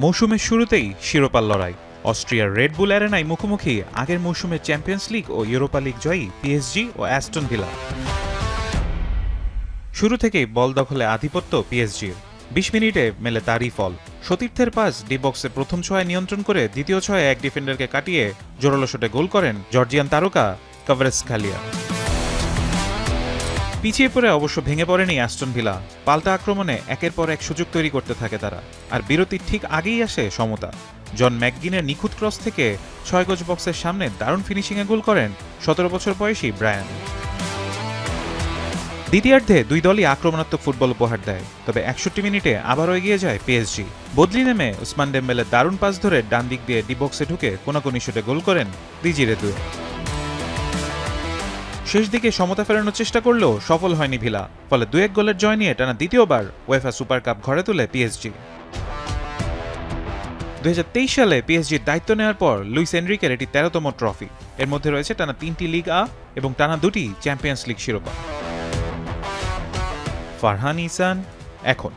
মৌসুমের শুরুতেই শিরোপার লড়াই। অস্ট্রিয়ার রেড বুল অ্যারেনায় মুখোমুখি আগের মৌসুমের চ্যাম্পিয়ন্স লিগ ও ইউরোপা লিগ জয়ী পিএসজি ও অ্যাস্টন ভিলা। শুরু থেকেই বল দখলে আধিপত্য পিএসজির। ২০ মিনিটে মেলে তারই ফল। সতীর্থের পাস ডি বক্সে প্রথম ছয় নিয়ন্ত্রণ করে দ্বিতীয় ছয়ে এক ডিফেন্ডারকে কাটিয়ে জোরালো শটে গোল করেন জর্জিয়ান তারকা কভারেজখালিয়া। পিছিয়ে পড়ে অবশ্য ভেঙে পড়েনি অ্যাস্টন ভিলা। পাল্টা আক্রমণে একের পর এক সুযোগ তৈরি করতে থাকে তারা, আর বিরতির ঠিক আগেই আসে সমতা। জন ম্যাকগিনের নিখুঁত ক্রস থেকে ৬ গজ বক্সের সামনে দারুণ ফিনিশিংয়ে গোল করেন ১৭ বছর বয়সী ব্রায়ান। দ্বিতীয়ার্ধে দুই দলই আক্রমণাত্মক ফুটবল উপহার দেয়, তবে ৬১ মিনিটে আবারও এগিয়ে যায় পিএসজি। বদলি নেমে উসমান ডেম্বেলের দারুণ পাস ধরে ডান দিক দিয়ে ডি বক্সে ঢুকে কোনাকুনি শটে গোল করেন দিজিরে দুয়ে। শেষ দিকে সমতা ফেরানোর চেষ্টা করলেও সফল হয়নি ভিলা, ফলে ২-১ গোলের জয় নিয়ে টানা দ্বিতীয়বার উয়েফা সুপার কাপ ঘরে তুলে পিএসজি। ২০২৩ সালে পিএসজির দায়িত্ব নেওয়ার পর লুইস এনরিকের এটি ১৩তম ট্রফি। এর মধ্যে রয়েছে টানা ৩টি লিগ আ এবং টানা ২টি চ্যাম্পিয়ন্স লিগ শিরোপা। ফারহান ইহসান, এখন।